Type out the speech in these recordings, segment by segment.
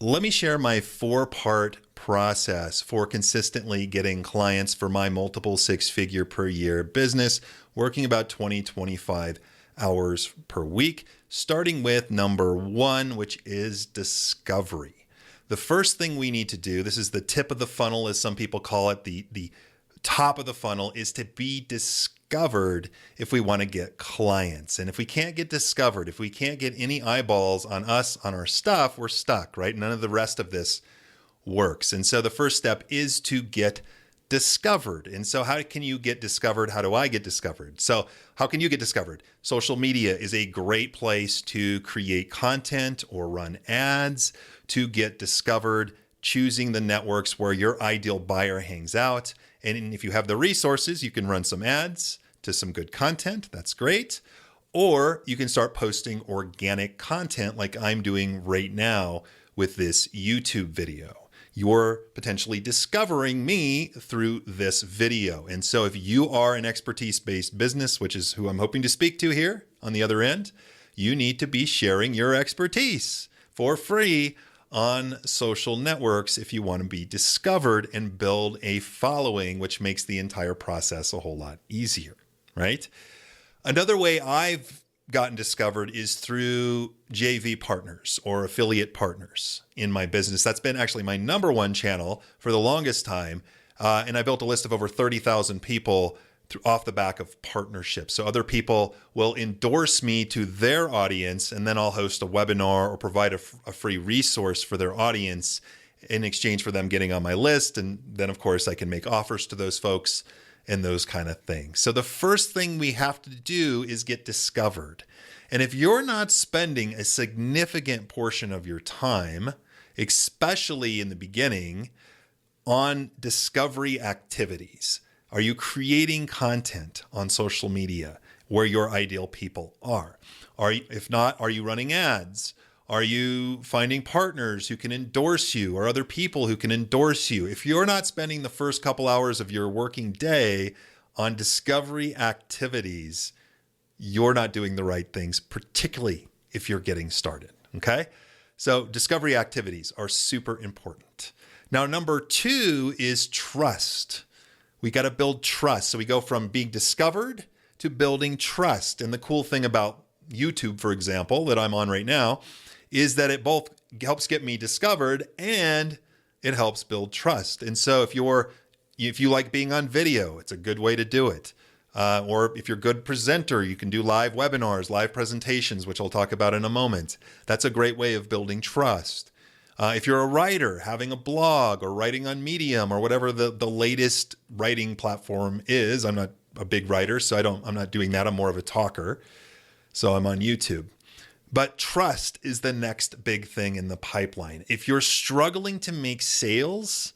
let me share my 4-part process for consistently getting clients for my multiple 6-figure per year business, working about 20-25 hours per week, starting with number 1, which is discovery. The first thing we need to do, this is the tip of the funnel, as some people call it, the top of the funnel, is to be discovered if we want to get clients. And if we can't get discovered, if we can't get any eyeballs on us, on our stuff, we're stuck, right? None of the rest of this works. And so the first step is to get discovered. And so how can you get discovered? How do I get discovered? So how can you get discovered? Social media is a great place to create content or run ads to get discovered, choosing the networks where your ideal buyer hangs out. And if you have the resources, you can run some ads to some good content. That's great. Or you can start posting organic content like I'm doing right now with this YouTube video. You're potentially discovering me through this video. And so if you are an expertise-based business, which is who I'm hoping to speak to here on the other end, you need to be sharing your expertise for free on social networks if you want to be discovered and build a following, which makes the entire process a whole lot easier, right? Another way I've gotten discovered is through JV partners or affiliate partners in my business. That's been actually my number 1 channel for the longest time. And I built a list of over 30,000 people off the back of partnerships. So other people will endorse me to their audience, and then I'll host a webinar or provide a free resource for their audience in exchange for them getting on my list. And then, of course, I can make offers to those folks and those kind of things. So the first thing we have to do is get discovered. And if you're not spending a significant portion of your time, especially in the beginning, on discovery activities, are you creating content on social media where your ideal people are? If not, are you running ads? Are you finding partners who can endorse you or other people who can endorse you? If you're not spending the first couple hours of your working day on discovery activities, you're not doing the right things, particularly if you're getting started, okay? So discovery activities are super important. Now, number 2 is trust. We got to build trust. So we go from being discovered to building trust. And the cool thing about YouTube, for example, that I'm on right now, is that it both helps get me discovered and it helps build trust. And so if you like being on video, it's a good way to do it. Or if you're a good presenter, you can do live webinars, live presentations, which I'll talk about in a moment. That's a great way of building trust. If you're a writer, having a blog or writing on Medium or whatever the latest writing platform is, I'm not a big writer, so I'm not doing that. I'm more of a talker. So I'm on YouTube. But trust is the next big thing in the pipeline. If you're struggling to make sales,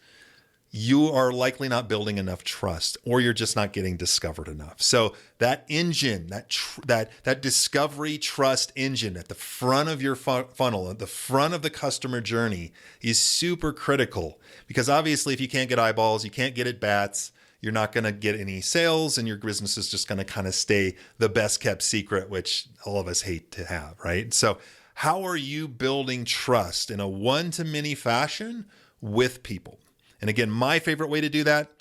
you are likely not building enough trust, or you're just not getting discovered enough. So that engine, that discovery trust engine at the front of your funnel, at the front of the customer journey, is super critical, because obviously if you can't get eyeballs, you can't get at bats, you're not going to get any sales, and your business is just going to kind of stay the best kept secret, which all of us hate to have, right? So how are you building trust in a one-to-many fashion with people? And again, my favorite way to do that,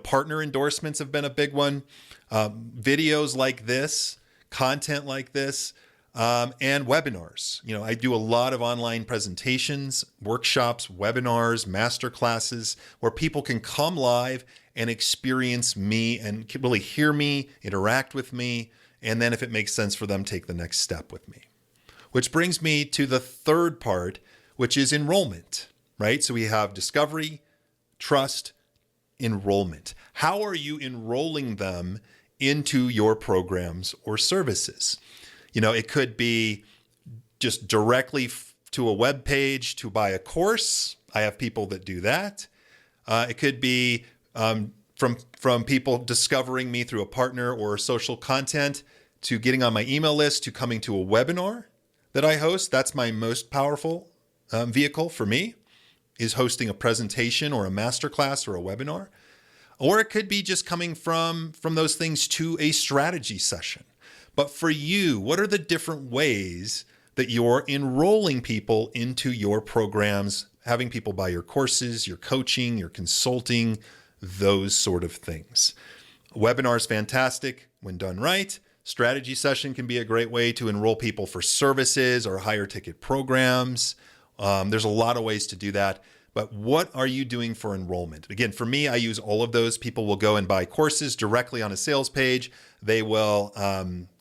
partner endorsements have been a big one. Videos like this, content like this, and webinars. I do a lot of online presentations, workshops, webinars, masterclasses, where people can come live and experience me and can really hear me, interact with me, and then if it makes sense for them, take the next step with me. Which brings me to the third part, which is enrollment, right? So we have discovery, trust, enrollment. How are you enrolling them into your programs or services? It could be just directly to a web page to buy a course. I have people that do that. It could be from people discovering me through a partner or social content, to getting on my email list, to coming to a webinar that I host. That's my most powerful vehicle for me, is hosting a presentation or a masterclass or a webinar. Or it could be just coming from those things to a strategy session. But for you, what are the different ways that you're enrolling people into your programs, having people buy your courses, your coaching, your consulting, those sort of things. Webinar is fantastic when done right. Strategy session can be a great way to enroll people for services or higher ticket programs. There's a lot of ways to do that. But what are you doing for enrollment? Again, for me, I use all of those. People will go and buy courses directly on a sales page. They will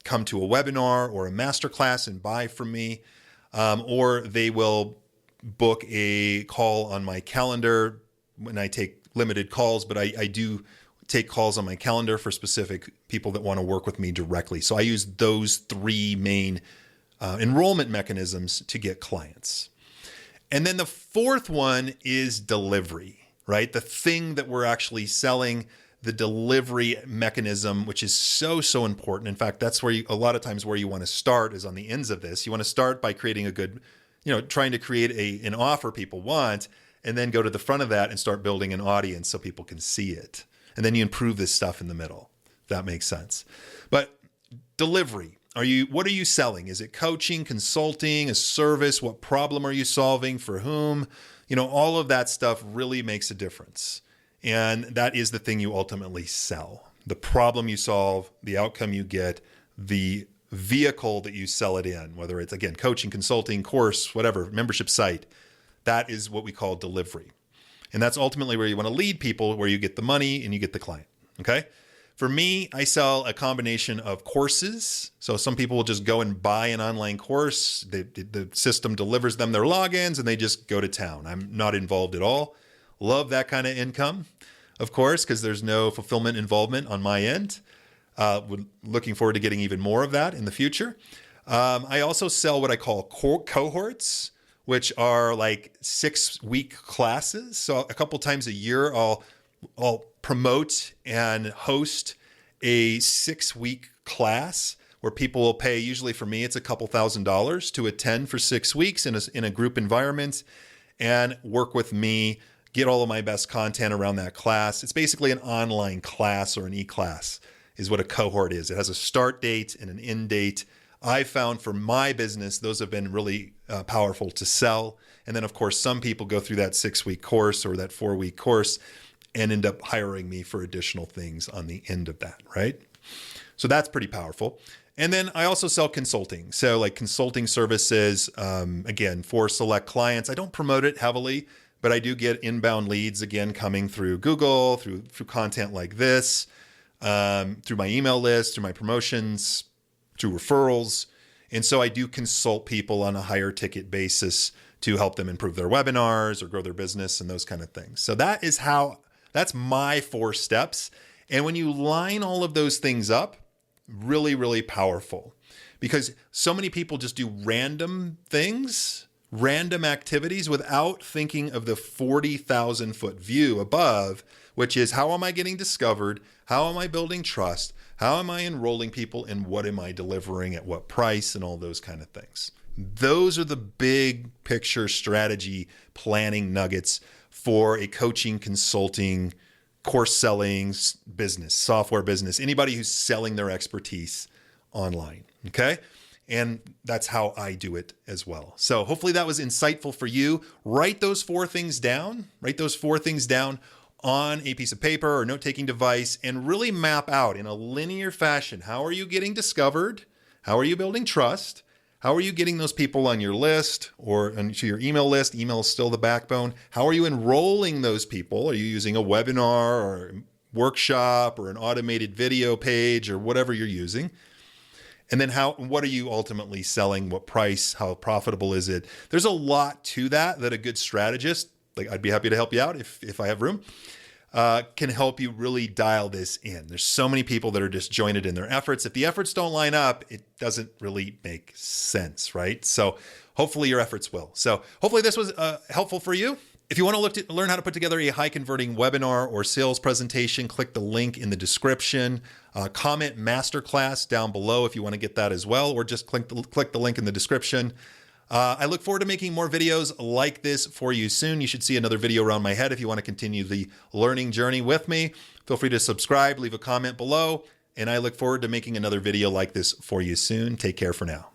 come to a webinar or a masterclass and buy from me, or they will book a call on my calendar when I take limited calls, but I do take calls on my calendar for specific people that want to work with me directly. So I use those three main enrollment mechanisms to get clients. And then the fourth one is delivery, right? The thing that we're actually selling, the delivery mechanism, which is so, so important. In fact, that's where a lot of times where you want to start is on the ends of this. You want to start by creating a good, trying to create an offer people want, and then go to the front of that and start building an audience so people can see it. And then you improve this stuff in the middle, if that makes sense. But delivery. What are you selling? Is it coaching, consulting, a service? What problem are you solving? For whom? All of that stuff really makes a difference. And that is the thing you ultimately sell. The problem you solve, the outcome you get, the vehicle that you sell it in, whether it's, again, coaching, consulting, course, whatever, membership site, that is what we call delivery. And that's ultimately where you want to lead people, where you get the money and you get the client, okay? For me, I sell a combination of courses. So some people will just go and buy an online course. The system delivers them their logins and they just go to town. I'm not involved at all. Love that kind of income, of course, because there's no fulfillment involvement on my end. Looking forward to getting even more of that in the future. I also sell what I call cohorts, which are like 6-week classes. So a couple times a year, I'll promote and host a 6-week class where people will pay, usually for me, it's a couple $1,000s to attend for 6 weeks in a group environment and work with me, get all of my best content around that class. It's basically an online class or an e-class is what a cohort is. It has a start date and an end date. I found for my business, those have been really powerful to sell. And then, of course, some people go through that 6-week course or that 4-week course and end up hiring me for additional things on the end of that, right? So that's pretty powerful. And then I also sell consulting. So like consulting services, again, for select clients. I don't promote it heavily, but I do get inbound leads, again, coming through Google, through content like this, through my email list, through my promotions, through referrals. And so I do consult people on a higher ticket basis to help them improve their webinars or grow their business and those kind of things. So that's my 4 steps. And when you line all of those things up, really, really powerful, because so many people just do random things, random activities without thinking of the 40,000 foot view above, which is how am I getting discovered? How am I building trust? How am I enrolling people? And what am I delivering at what price and all those kind of things? Those are the big picture strategy planning nuggets for a coaching, consulting, course selling business, software business, anybody who's selling their expertise online. Okay. And that's how I do it as well. So hopefully that was insightful for you. Write those 4 things down. Write those 4 things down on a piece of paper or note-taking device and really map out in a linear fashion. How are you getting discovered? How are you building trust? How are you getting those people on your list or onto your email list? Email is still the backbone. How are you enrolling those people? Are you using a webinar or workshop or an automated video page or whatever you're using? And then what are you ultimately selling? What price? How profitable is it? There's a lot to that a good strategist, like I'd be happy to help you out if I have room, can help you really dial this in. There's so many people that are disjointed in their efforts. If the efforts don't line up, it doesn't really make sense, right? So hopefully your efforts will. So hopefully this was helpful for you. If you want to learn how to put together a high converting webinar or sales presentation, click the link in the description. Comment masterclass down below if you want to get that as well, or just click the link in the description. I look forward to making more videos like this for you soon. You should see another video around my head if you want to continue the learning journey with me. Feel free to subscribe, leave a comment below, and I look forward to making another video like this for you soon. Take care for now.